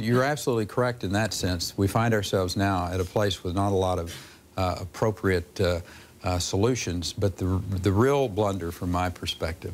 you're absolutely correct in that sense. We find ourselves now at a place with not a lot of appropriate solutions, but the real blunder from my perspective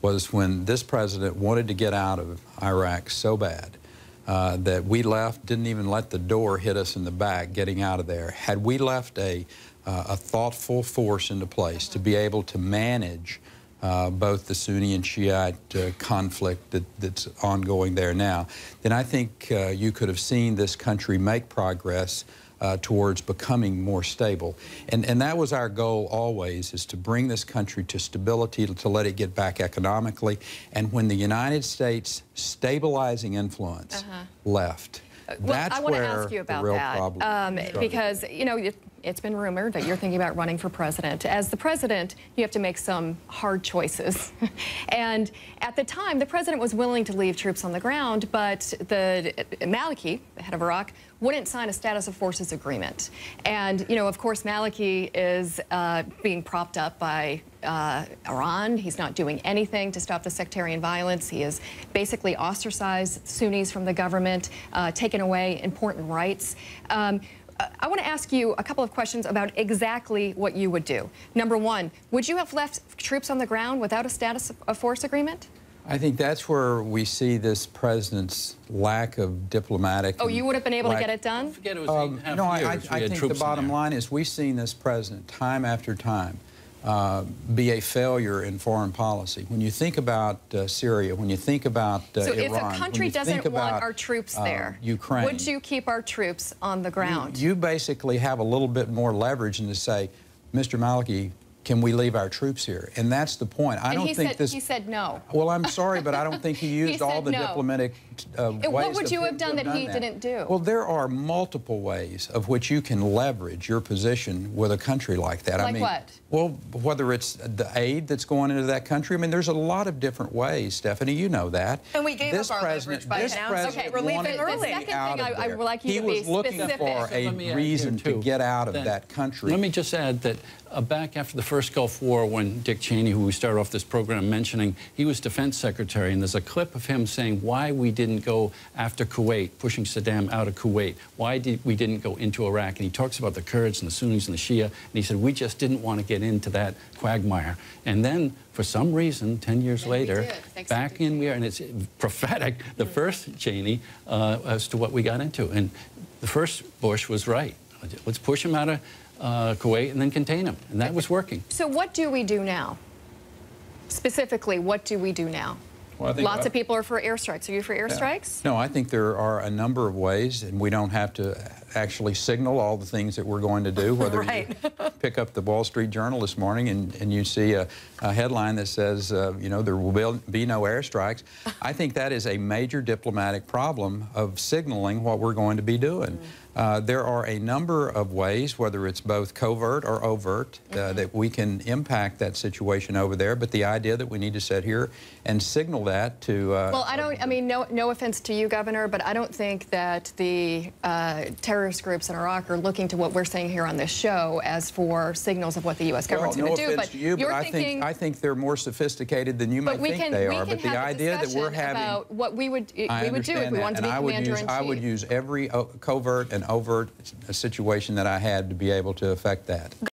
was when this president wanted to get out of Iraq so bad that we left, didn't even let the door hit us in the back getting out of there. Had we left a thoughtful force into place to be able to manage both the Sunni and Shiite conflict that's ongoing there now, then I think you could have seen this country make progress towards becoming more stable. And that was our goal always, is to bring this country to stability, to let it get back economically. And when the United States stabilizing influence left, that's I want to where ask you about the real that, problem because, you know, it's been rumored that you're thinking about running for president. As the president, you have to make some hard choices. And at the time, the president was willing to leave troops on the ground, but the Maliki, the head of Iraq, wouldn't sign a status of forces agreement. And, you know, of course, Maliki is being propped up by Iran. He's not doing anything to stop the sectarian violence. He has basically ostracized Sunnis from the government, taken away important rights. I want to ask you a couple of questions about exactly what you would do. Number one, would you have left troops on the ground without a status of force agreement? I think that's where we see this president's lack of diplomatic. Oh, you would have been able to get it done? Forget it was 8.5 no, years. I think the bottom line is we've seen this president time after time be a failure in foreign policy. When you think about Syria, when you think about so Iran, if a country doesn't want our troops there, Ukraine, would you keep our troops on the ground? You basically have a little bit more leverage in to say, Mr. Maliki, can we leave our troops here? And that's the point. He said no. Well, I'm sorry, but I don't think he used all the diplomatic ways. What would you have done that he didn't do? Well, there are multiple ways of which you can leverage your position with a country like that. Like I mean, what? Well, whether it's the aid that's going into that country, I mean, there's a lot of different ways, Stephanie, you know that. And we gave up our leverage by announcing okay, we're leaving early. The second thing I would like you he to be was looking for a reason to get out of that country. Let me just add that back after the first Gulf War, when Dick Cheney, who we started off this program mentioning, he was defense secretary, and there's a clip of him saying why we didn't go after Kuwait, pushing Saddam out of Kuwait, why we didn't go into Iraq. And he talks about the Kurds and the Sunnis and the Shia, and he said we just didn't want to get into that quagmire. And then, for some reason, 10 years later, back in we are, and it's prophetic, the first Cheney, as to what we got into. And the first Bush was right. Let's push him out of Kuwait and then contain him. And that was working. So what do we do now? Specifically, what do we do now? Well, lots of people are for airstrikes. Are you for airstrikes? No, I think there are a number of ways, and we don't have to actually signal all the things that we're going to do. Whether you pick up the Wall Street Journal this morning and you see a headline that says, you know, there will be no airstrikes. I think that is a major diplomatic problem of signaling what we're going to be doing. There are a number of ways, whether it's both covert or overt, that we can impact that situation over there. But the idea that we need to sit here and signal that to... well, I mean, no offense to you, Governor, but I don't think that the terrorist groups in Iraq are looking to what we're saying here on this show as for signals of what the U.S. government's going to do. But you, but I think they're more sophisticated than you may think they are. But the idea that we're having... about what we would do if we wanted to be commander-in-chief. I would use every covert and overt situation that I had to be able to affect that.